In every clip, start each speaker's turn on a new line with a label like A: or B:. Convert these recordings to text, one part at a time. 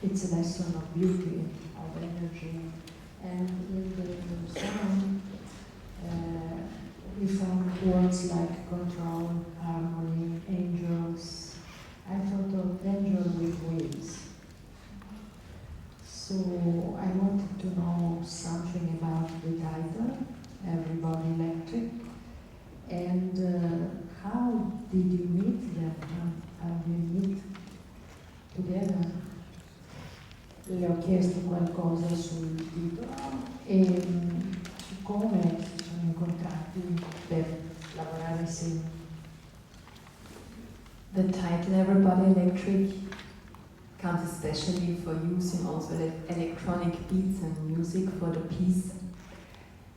A: it's a lesson of beauty, of energy, and in the song we found words like control, harmony, angels. I thought of angel with wings. So I wanted to know something about the title, Everybody Electric, and how did you meet them? How did you meet together? Le ho chiesto qualcosa sul titolo e su come si sono incontrati per lavorare insieme.
B: The title Everybody Electric comes especially for using also electronic beats and music for the piece.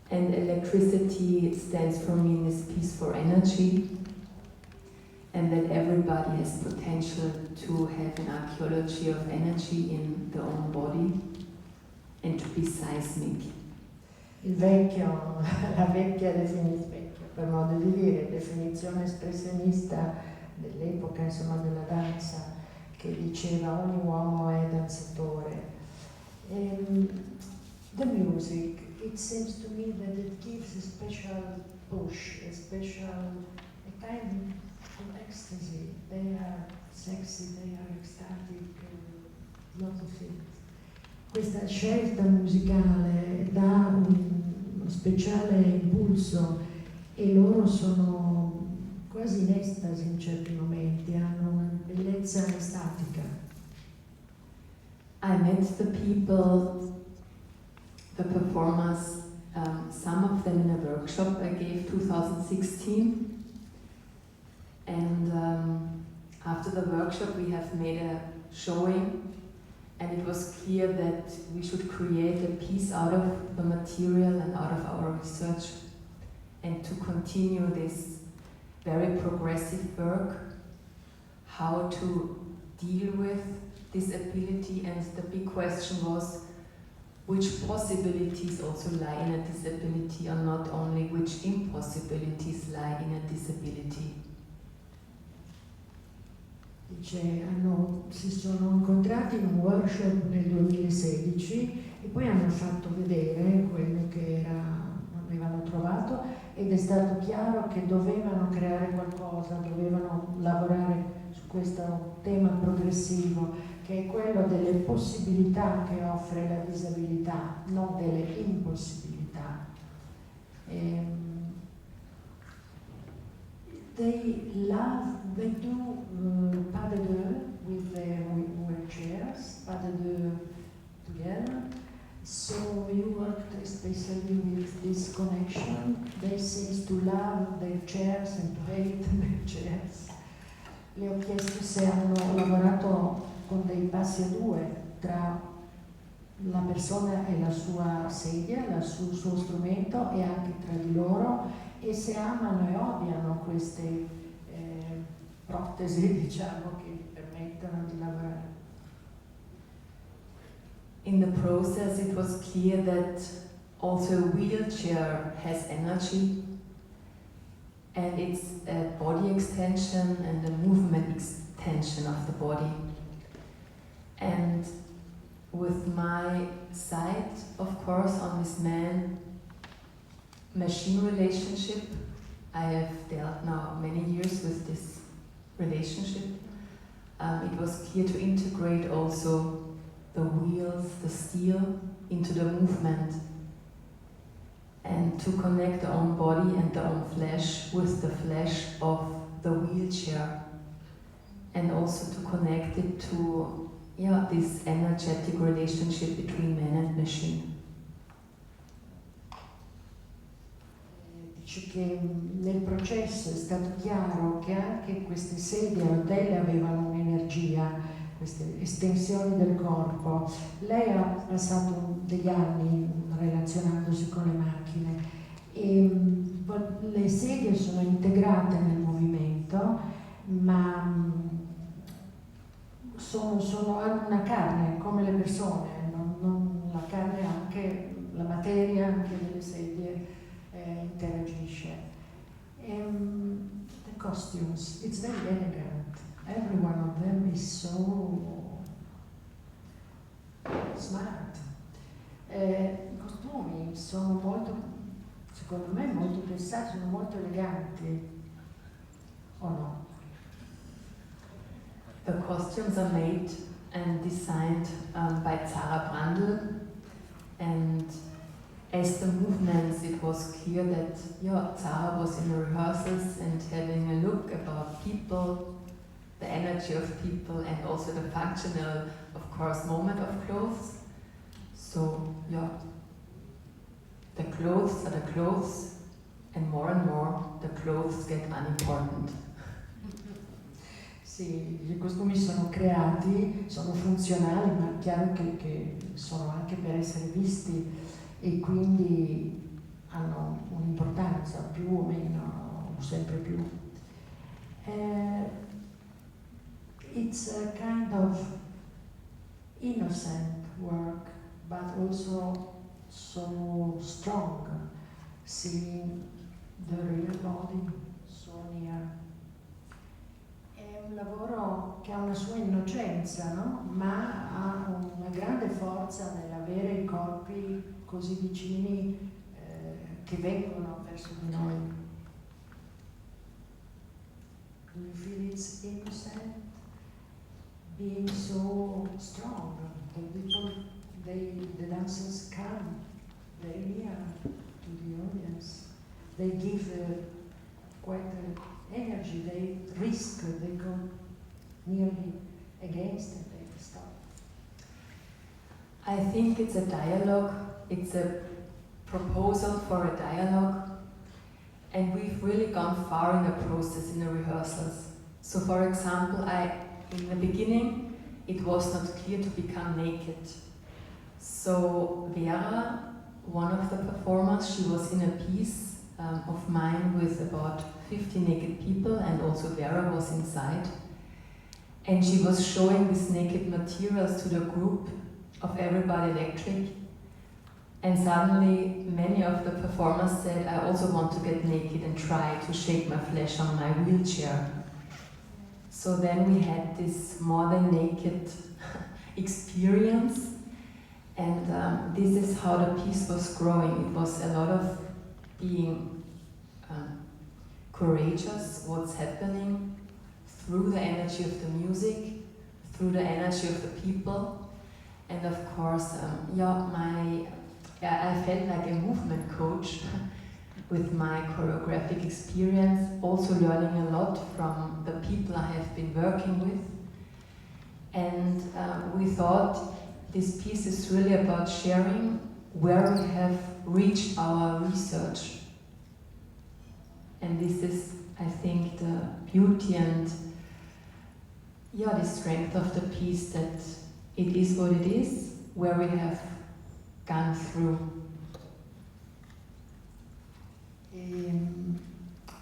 B: And electricity stands for me in this piece for energy, and that everybody has potential to have an archaeology of energy in their own body and to be seismic.
A: La vecchia per modo di dire, definizione espressionista dell'epoca, insomma, della danza, che diceva ogni uomo è danzatore. The music, it seems to me that it gives a special push, a kind of ecstasy. They are sexy, they are ecstatic, lots of things. Questa scelta musicale dà uno speciale impulso e loro sono quasi in estasi in certi momenti, hanno una bellezza estatica.
B: I met the people, the performers, some of them in a workshop I gave 2016, and after the workshop we have made a showing, and it was clear that we should create a piece out of the material and out of our research, and to continue this very progressive work, how to deal with disability. And the big question was which possibilities also lie in a disability, or not only which impossibilities lie in a disability.
A: Dice, si sono incontrati in un workshop nel 2016 e poi hanno fatto vedere quello che avevano trovato, ed è stato chiaro che dovevano creare qualcosa, dovevano lavorare su questo tema progressivo, che è quello delle possibilità che offre la disabilità, non delle impossibilità. They do pas de deux with their wheelchairs, pas de deux together. So you worked especially with this connection. They seem to love their chairs and to hate their chairs. Le ho chiesto se hanno lavorato con dei passi a due tra la persona e la sua sedia, il suo strumento, e anche tra di loro, e se amano e odiano queste protesi, diciamo, che permettono di lavorare.
B: In the process it was clear that also a wheelchair has energy, and it's a body extension and a movement extension of the body. And with my sight, of course, on this man-machine relationship, I have dealt now many years with this relationship. It was clear to integrate also the wheels, the steel, into the movement, and to connect the own body and the own flesh with the flesh of the wheelchair, and also to connect it to this energetic relationship between man and machine.
A: Dice che nel processo è stato chiaro che anche queste sedie a rotelle avevano un'energia, queste estensioni del corpo. Lei ha passato degli anni relazionandosi con le macchine e le sedie sono integrate nel movimento, ma hanno una carne come le persone, la carne, anche la materia anche delle sedie interagisce. The costumes, it's very elegant. Every one of them is so smart. I costumi sono molto, secondo me, molto pensati, sono molto eleganti, o no?
B: The costumes are made and designed by Zara Brandl, and as the movements, it was clear that Zara was in the rehearsals and having a look about people, the energy of people, and also the functional, of course, moment of clothes. So, the clothes are the clothes, and more the clothes get unimportant.
A: Sì, i costumi sono creati, sono funzionali, ma è chiaro che sono anche per essere visti e quindi hanno un'importanza più o meno, sempre più. It's a kind of innocent work, but also so strong, seeing the real body so near. È un lavoro che ha una sua innocenza, no? Ma ha una grande forza nell'avere i corpi così vicini che vengono verso di noi. Do you feel it's innocent? Being so strong. The people, the dancers come very near to the audience. They give quite an energy, they risk, they go nearly against it, they stop.
B: I think it's a dialogue, it's a proposal for a dialogue, and we've really gone far in the process, in the rehearsals. So for example, in the beginning, it was not clear to become naked. So Vera, one of the performers, she was in a piece of mine with about 50 naked people, and also Vera was inside. And she was showing these naked materials to the group of Everybody Electric. And suddenly many of the performers said, I also want to get naked and try to shake my flesh on my wheelchair. So then we had this more than naked experience, and this is how the piece was growing. It was a lot of being courageous, what's happening, through the energy of the music, through the energy of the people, and of course, I felt like a movement coach with my choreographic experience, also learning a lot from the people I have been working with. And we thought this piece is really about sharing where we have reached our research. And this is, I think, the beauty and the strength of the piece, that it is what it is, where we have gone through.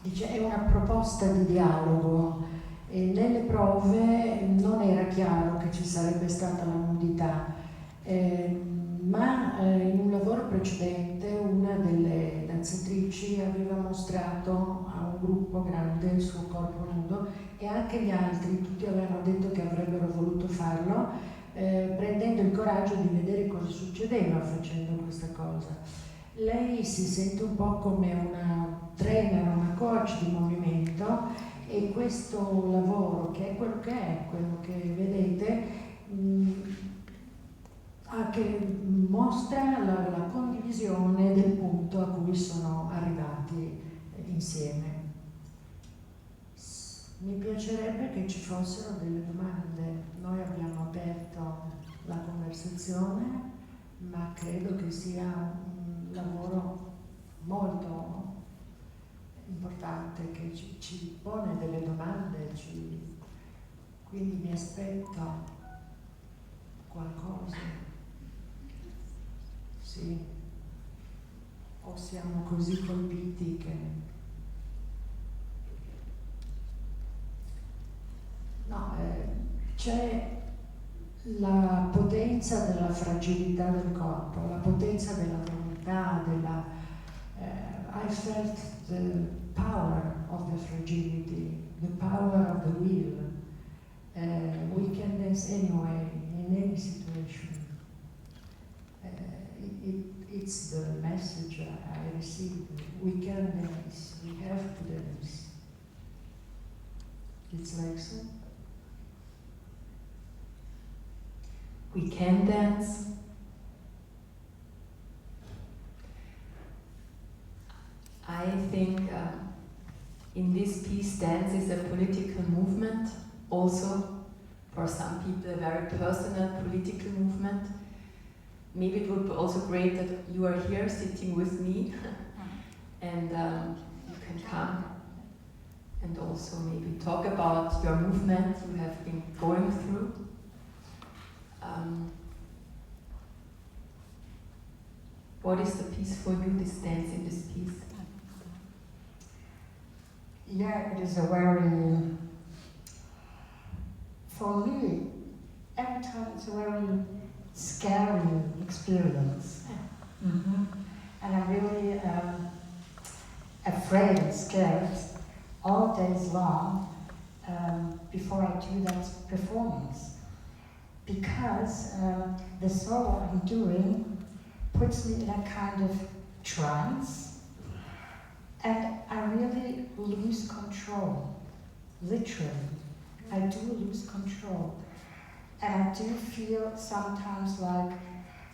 A: Dice, è una proposta di dialogo e nelle prove non era chiaro che ci sarebbe stata la nudità, ma in un lavoro precedente una delle danzatrici aveva mostrato a un gruppo grande il suo corpo nudo e anche gli altri, tutti avevano detto che avrebbero voluto farlo, prendendo il coraggio di vedere cosa succedeva facendo questa cosa. Lei si sente un po' come una trainer, una coach di movimento, e questo lavoro, che è, quello che vedete, che mostra la condivisione del punto a cui sono arrivati insieme. Mi piacerebbe che ci fossero delle domande. Noi abbiamo aperto la conversazione, ma credo che sia un lavoro molto importante che ci pone delle domande, quindi mi aspetto qualcosa. Sì, o siamo così colpiti che... No, c'è la potenza della fragilità del corpo, la potenza della volontà, I felt the power of the fragility, the power of the will. We can dance anyway, in any situation. it's the message I received. We can dance, we have to dance. It's like so.
B: We can dance. I think in this piece, dance is a political movement, also for some people a very personal political movement. Maybe it would be also great that you are here sitting with me and you can come and also maybe talk about your movement you have been going through. What is the piece for you, this dance in this piece?
C: Yeah, it is a very, for me, every time it's a very scary experience. Mm-hmm. And I'm really afraid and scared all days long before I do that performance. Because the solo I'm doing puts me in a kind of trance, and I really lose control, literally. I do lose control. And I do feel sometimes like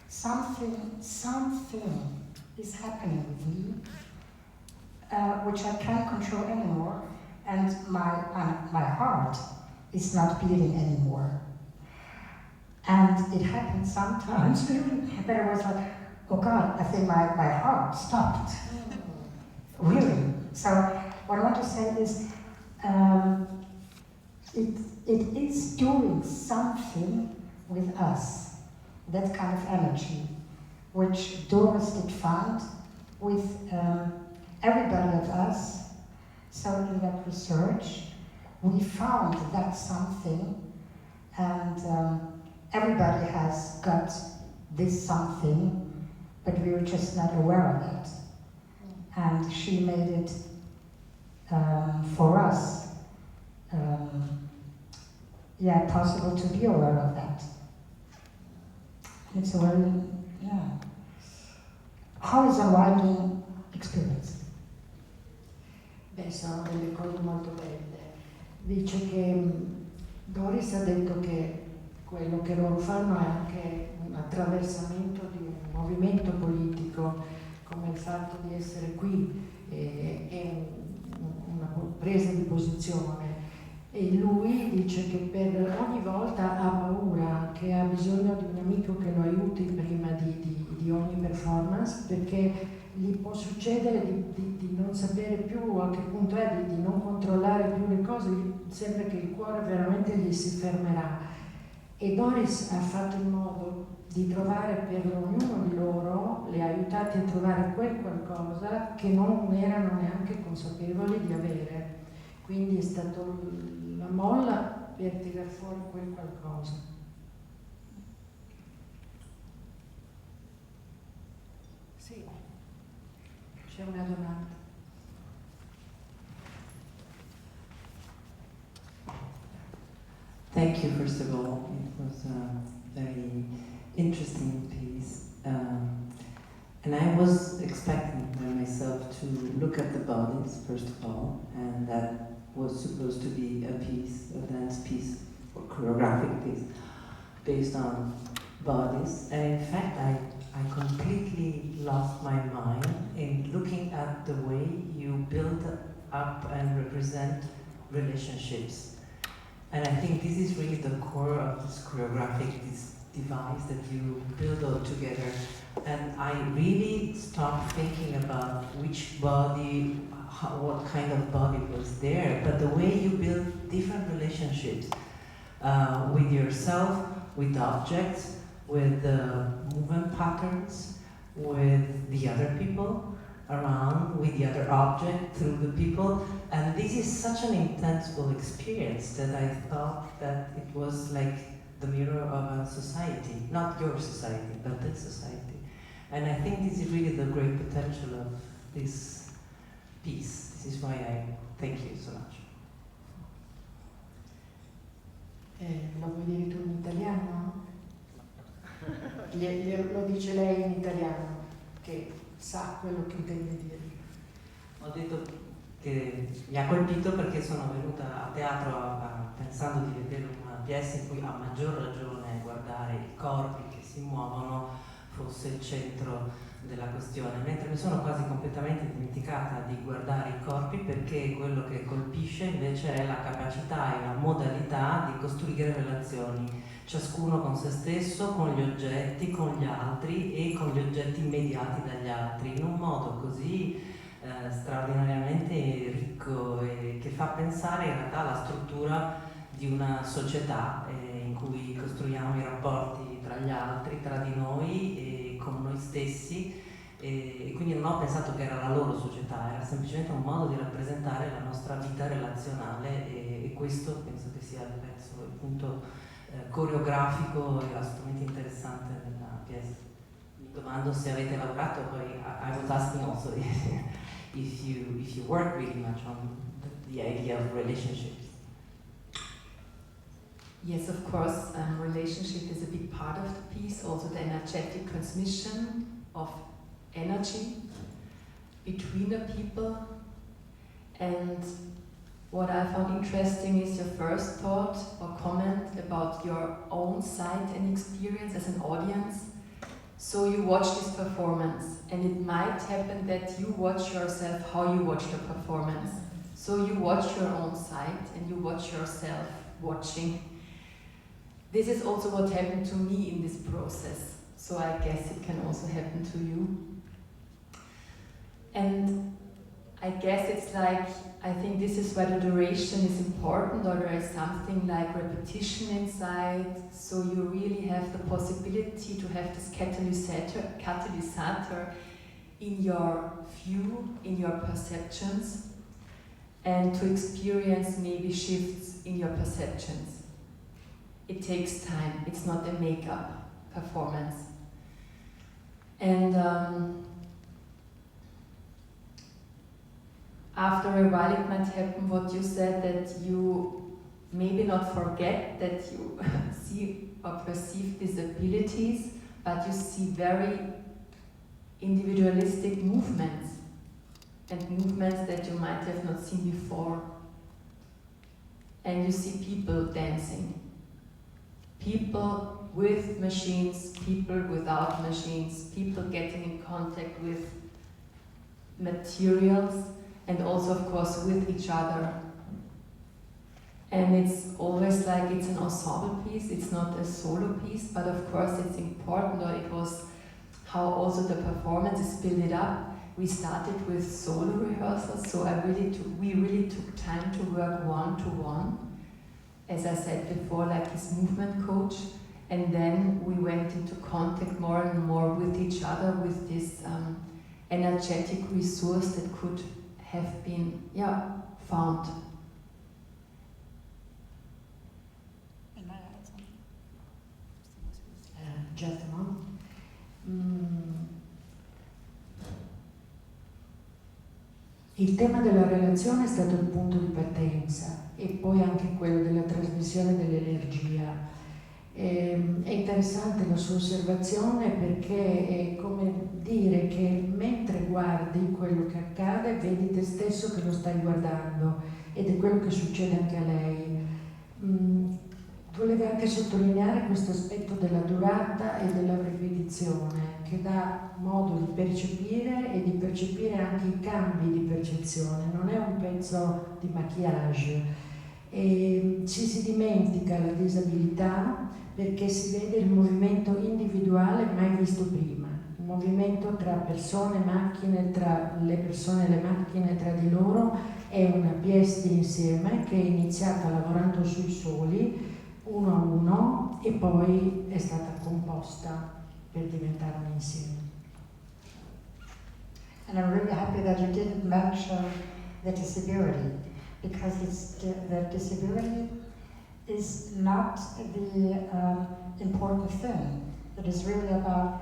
C: something is happening with me, which I can't control anymore, and my heart is not beating anymore. And it happened sometimes, but I was like, oh God, I think my heart stopped. Really. So what I want to say is, it is doing something with us, that kind of energy, which Doris did find with everybody of us. So in that research, we found that something, and everybody has got this something, but we were just not aware of it. And she made it for us, possible to be aware of that. It's a very, how is a writing experience?
A: Beh, sono delle cose molto belle. Dice che Doris ha detto che quello che loro fanno è anche un attraversamento di un movimento politico, come il fatto di essere qui è una presa di posizione. E lui dice che per ogni volta ha paura, che ha bisogno di un amico che lo aiuti prima di ogni performance, perché gli può succedere di non sapere più a che punto è, di non controllare più le cose, sembra che il cuore veramente gli si fermerà. E Doris ha fatto in modo di trovare per ognuno di loro, le ha aiutati a trovare quel qualcosa che non erano neanche consapevoli di avere. Quindi è stata la molla per tirar fuori quel qualcosa. Sì, c'è una domanda.
D: Thank you, first of all. It was a very interesting piece. And I was expecting by myself to look at the bodies, first of all, and that was supposed to be a piece, a dance piece, or choreographic piece, based on bodies. And in fact, I completely lost my mind in looking at the way you build up and represent relationships. And I think this is really the core of this choreographic, this device that you build all together. And I really stopped thinking about which body, what kind of body was there, but the way you build different relationships with yourself, with objects, with the movement patterns, with the other people around, with the other object, through the people. And this is such an intenseful experience that I thought that it was like the mirror of a society, not your society, but that society. And I think this is really the great potential of this piece. This is why I thank you so much.
A: Lo vuoi dire tu in italiano? Lo dice lei in italiano. che sa quello che intende dire.
D: Ho detto che mi ha colpito perché sono venuta a teatro pensando di vedere una pièce in cui a maggior ragione guardare i corpi che si muovono fosse il centro della questione, mentre mi sono quasi completamente dimenticata di guardare i corpi perché quello che colpisce invece è la capacità e la modalità di costruire relazioni, ciascuno con se stesso, con gli oggetti, con gli altri e con gli oggetti mediati dagli altri, in un modo così straordinariamente ricco e che fa pensare in realtà alla struttura di una società in cui costruiamo i rapporti tra gli altri, tra di noi e con noi stessi, e quindi non ho pensato che era la loro società, era semplicemente un modo di rappresentare la nostra vita relazionale e questo penso che sia il pezzo, il punto coreografico e assolutamente interessante della pièce. Mi domando se avete lavorato, poi I was asking also if you work really much on the idea of relationships.
B: Yes, of course, relationship is a big part of the piece, also the energetic transmission of energy between the people. And what I found interesting is your first thought or comment about your own sight and experience as an audience. So you watch this performance, and it might happen that you watch yourself how you watch the performance. So you watch your own sight and you watch yourself watching. This is also what happened to me in this process, so I guess it can also happen to you. And I guess it's like, I think this is why the duration is important, or there is something like repetition inside, so you really have the possibility to have this catalysator in your view, in your perceptions, and to experience maybe shifts in your perceptions. It takes time, it's not a makeup performance. And after a while it might happen what you said, that you maybe not forget that you see or perceive these abilities, but you see very individualistic movements, and movements that you might have not seen before. And you see people dancing. People with machines, people without machines, people getting in contact with materials, and also of course with each other. And it's always like it's an ensemble piece, it's not a solo piece, but of course it's important, or it was how also the performance is built up. We started with solo rehearsals, so we really took time to work one-to-one, as I said before, like this movement coach, and then we went into contact more and more with each other, with this energetic resource that could have been, found.
A: Just a moment. Il tema della relazione è stato il punto di partenza e poi anche quello della trasmissione dell'energia. È interessante la sua osservazione, perché è come dire che mentre guardi quello che accade vedi te stesso che lo stai guardando, ed è quello che succede anche a lei. Voleva anche sottolineare questo aspetto della durata e della ripetizione, che dà modo di percepire e di percepire anche i cambi di percezione. Non è un pezzo di maquillage, e ci si dimentica la disabilità perché si vede il movimento individuale mai visto prima, il movimento tra persone e macchine, tra le persone e le macchine, tra di loro. È una pièce di insieme che è iniziata lavorando sui soli, uno a uno, e poi è stata composta per diventare un insieme.
C: And I'm really happy that you didn't mention the disability, because the disability is not the important thing. It is really about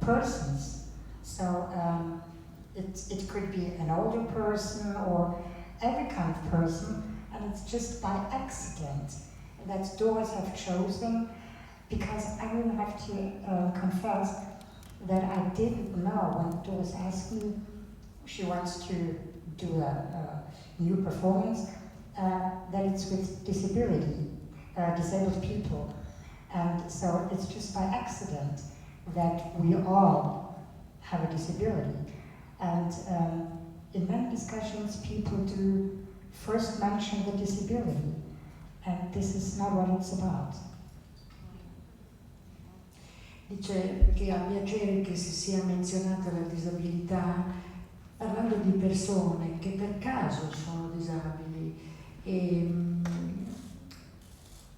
C: persons. So it could be an older person or every kind of person, and it's just by accident that Doris have chosen because I will have to confess that I didn't know when Doris asked me she wants to do a new performance, that it's with disability, disabled people. And so it's just by accident that we all have a disability. And in many discussions, people do first mention the disability, and this is not what it's about.
A: Dice che ha piacere che si sia menzionata la disabilità parlando di persone che per caso sono disabili e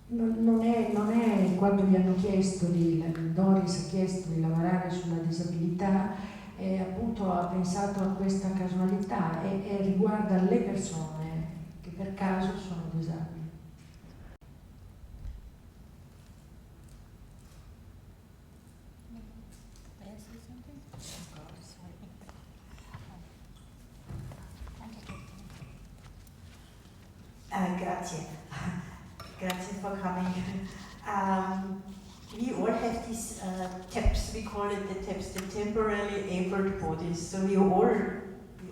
A: non è quando gli hanno chiesto Doris ha chiesto di lavorare sulla disabilità, appunto ha pensato a questa casualità e riguarda le persone che per caso sono disabili.
E: Grazie. Grazie for coming. We all have these TEPs, we call it the TEPs, the temporarily abled bodies. So we all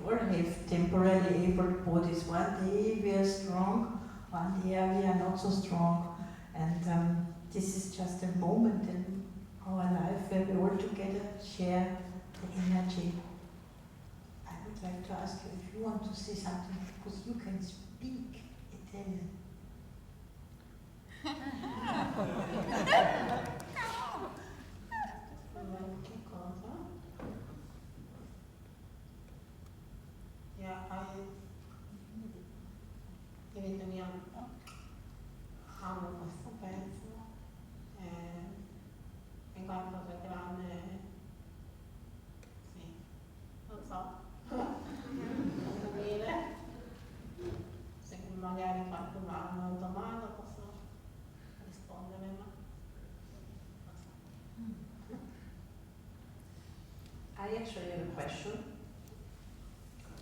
E: have temporarily abled bodies. One day we are strong, one day we are not so strong. And this is just a moment in our life where we all together share the energy. I would like to ask you if you want to say something, because you can speak Italian.
F: Io amo questo pezzo, è qualcosa grande, sì, non so, posso dire, se magari qualcuno ha una domanda posso rispondere, ma non so.
G: I actually have a question,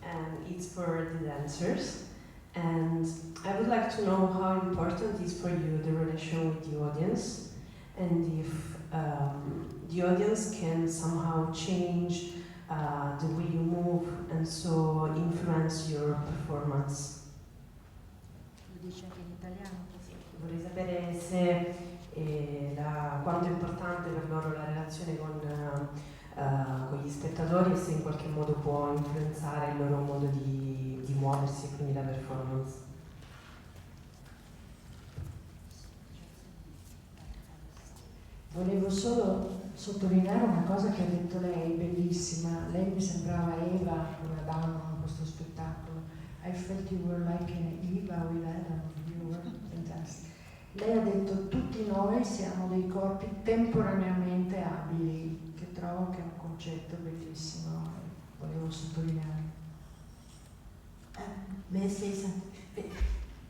G: and it's for the dancers. And I would like to know how important is for you the relation with the audience, and if the audience can somehow change the way you move and so influence your performance.
A: Lo dice anche in italiano.
G: Vorrei sapere se quanto è importante per loro la relazione con gli spettatori e se in qualche modo può influenzare il loro modo di muoversi e quindi la performance.
A: Volevo solo sottolineare una cosa che ha detto lei, bellissima. Lei mi sembrava Eva come Adamo in questo spettacolo. I felt you were like an Eva with Adam, you were fantastic. Lei ha detto tutti noi siamo dei corpi temporaneamente abili, che trovo che è un concetto bellissimo, volevo sottolineare.
E: May I say something?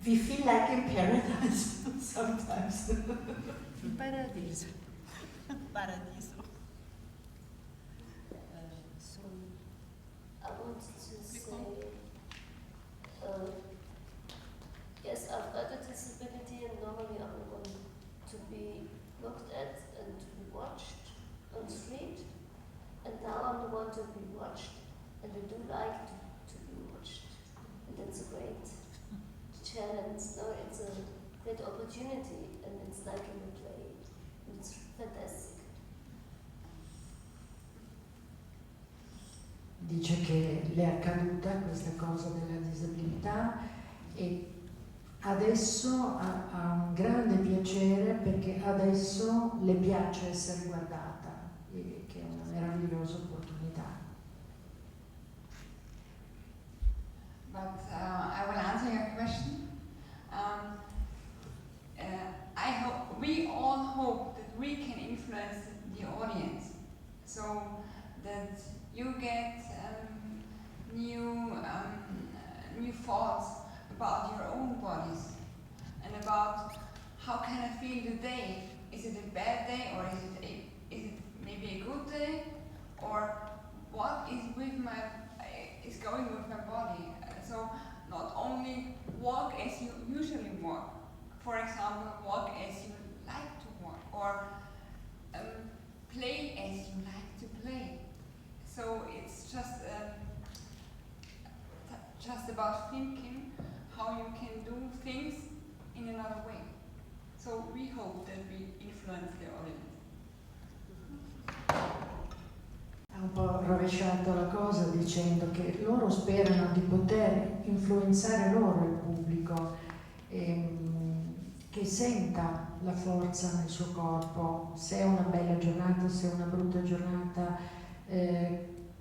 E: We feel like in paradise sometimes.
A: Paradiso.
F: Paradiso.
H: So I wanted to say, yes, I've got a disability and normally I want to be looked at and to be watched on the street, and now I'm the one to be watched, and I do like to be watched, and that's a great challenge. No, it's a great opportunity, and it's like in a play. It's fantastic.
A: Dice che le è accaduta questa cosa della disabilità e adesso ha un grande piacere perché adesso le piace essere guardata, e che è una meravigliosa opportunità.
I: But I will answer your question. We all hope that we can influence the audience, so that you get new thoughts about your own bodies and about how can I feel today. Is it a bad day, or is it maybe a good day, or what is going with my body? So not only walk as you usually walk. For example, walk as you like to walk, or play as you like to play. So it's just about thinking how you can do things in another way. So we hope that we influence the audience.
A: Ha un po' rovesciato la cosa dicendo che loro sperano di poter influenzare loro il pubblico, che senta la forza nel suo corpo, se è una bella giornata, se è una brutta giornata,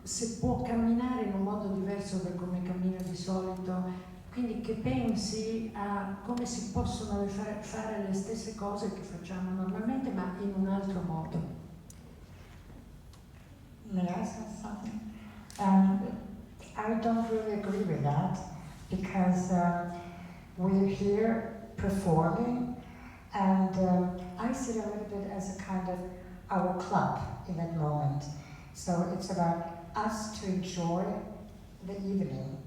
A: se può camminare in un modo diverso da come cammina di solito, quindi che pensi a come si possono fare le stesse cose che facciamo normalmente ma in un altro modo.
C: May I say something? I don't really agree with that because we're here performing, and I see it a little bit as a kind of our club in that moment. So it's about us to enjoy the evening.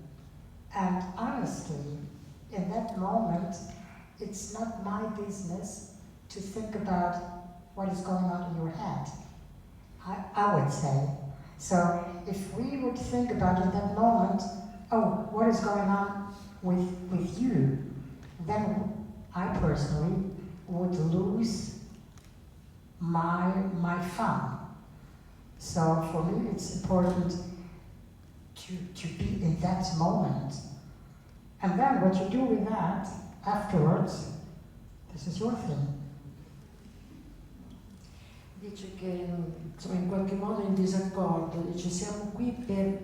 C: And honestly, in that moment, it's not my business to think about what is going on in your head. I would say. So if we would think about in that moment, oh, what is going on with you, then I personally would lose my fun. So for me, it's important to be in that moment. And then what you do with that afterwards, this is your thing.
A: Dice che insomma, in qualche modo è in disaccordo, dice siamo qui per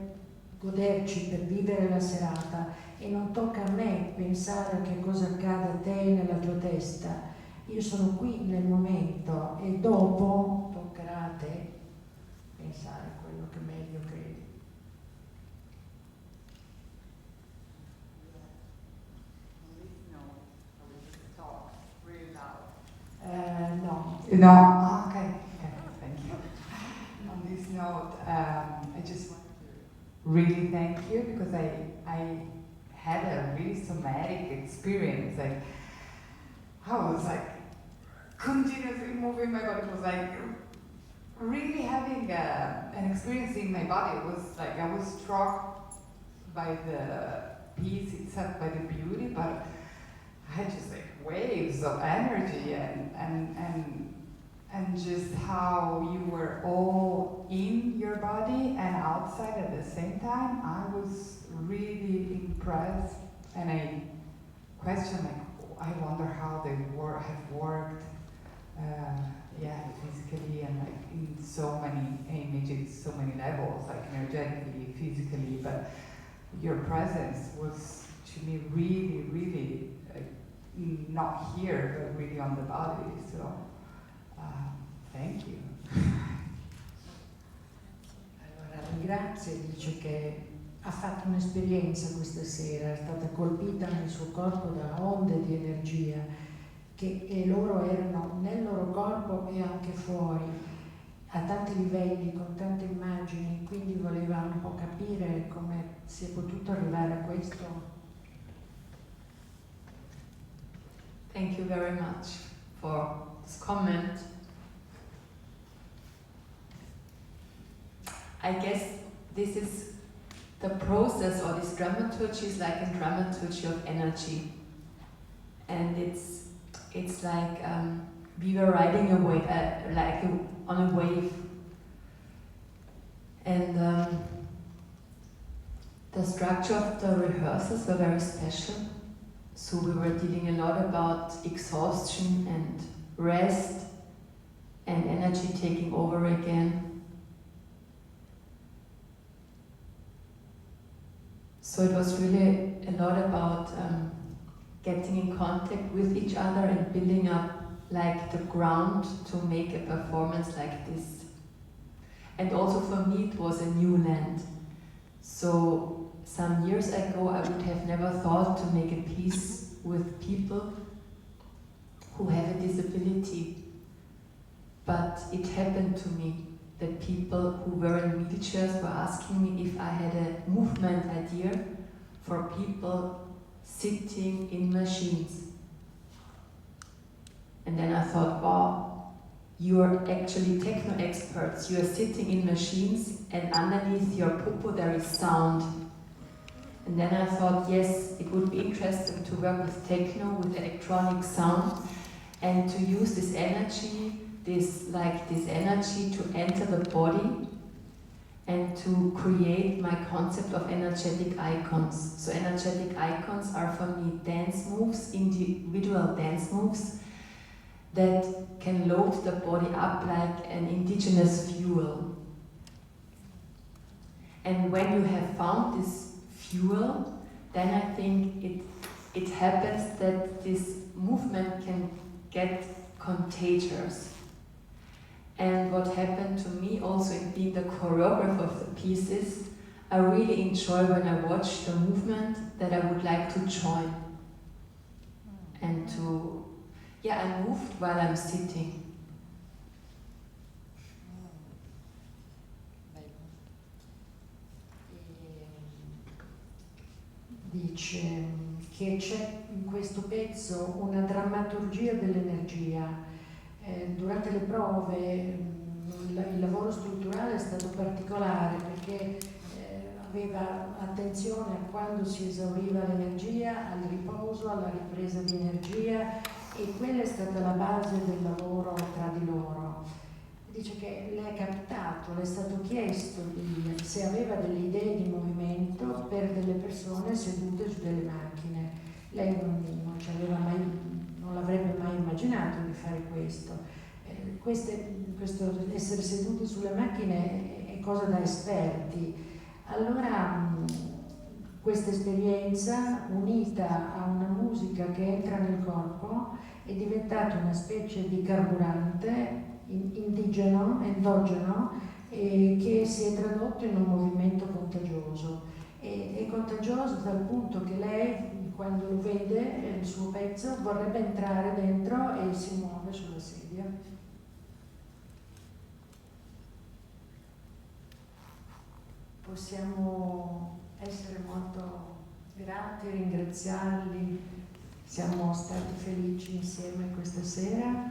A: goderci, per vivere la serata e non tocca a me pensare a che cosa accade a te nella tua testa, io sono qui nel momento e dopo toccherà a te pensare a quello che meglio credi. No.
J: No. Okay. Thank you. On this note, I just want to really thank you because I had a really somatic experience. Like I was like continuously moving my body. It was like really having an experience in my body. It was like I was struck by the piece itself, by the beauty, but I had just like waves of energy and just how you were all in your body and outside at the same time. I was really impressed, and I questioned like, I wonder how they have worked, physically and like in so many images, so many levels, like energetically, physically. But your presence was to me really, really. Not here, but really on the body, so thank you.
A: Allora ringrazia e dice che ha fatto un'esperienza questa sera, è stata colpita nel suo corpo da onde di energia che loro erano nel loro corpo e anche fuori, a tanti livelli, con tante immagini, quindi voleva un po' capire come si è potuto arrivare a questo.
B: Thank you very much for this comment. I guess this is the process, or this dramaturgy is like a dramaturgy of energy. And it's like we were riding a wave, on a wave. And the structure of the rehearsals were very special. So we were dealing a lot about exhaustion and rest and energy taking over again. So it was really a lot about getting in contact with each other and building up like the ground to make a performance like this. And also for me it was a new land. So some years ago, I would have never thought to make a piece with people who have a disability. But it happened to me that people who were in wheelchairs were asking me if I had a movement idea for people sitting in machines. And then I thought, wow, you are actually techno experts. You are sitting in machines, and underneath your popo there is sound. And then I thought, yes, it would be interesting to work with techno, with electronic sound, and to use this energy, this energy to enter the body, and to create my concept of energetic icons. So energetic icons are for me dance moves, individual dance moves, that can load the body up like an indigenous fuel. And when you have found this fuel, then I think it happens that this movement can get contagious. And what happened to me also in being the choreographer of the pieces, I really enjoy when I watch the movement that I would like to join. And I moved while I'm sitting.
A: Dice che c'è in questo pezzo una drammaturgia dell'energia. Durante le prove il lavoro strutturale è stato particolare perché aveva attenzione a quando si esauriva l'energia, al riposo, alla ripresa di energia, e quella è stata la base del lavoro tra di loro. Dice che le è capitato, le è stato chiesto se aveva delle idee di movimento per delle persone sedute su delle macchine. Lei non l'avrebbe mai immaginato di fare questo. Questo essere seduti sulle macchine è cosa da esperti. Allora questa esperienza, unita a una musica che entra nel corpo, è diventata una specie di carburante endogeno, che si è tradotto in un movimento contagioso. È contagioso dal punto che lei, quando lo vede, il suo pezzo, vorrebbe entrare dentro e si muove sulla sedia. Possiamo essere molto grati, ringraziarli. Siamo stati felici insieme questa sera.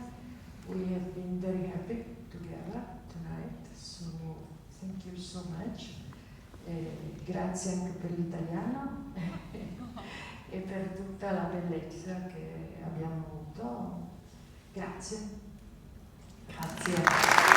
A: We have been very happy together tonight, so thank you so much. Grazie anche per l'italiano e per tutta la bellezza che abbiamo avuto. Grazie.
B: Grazie.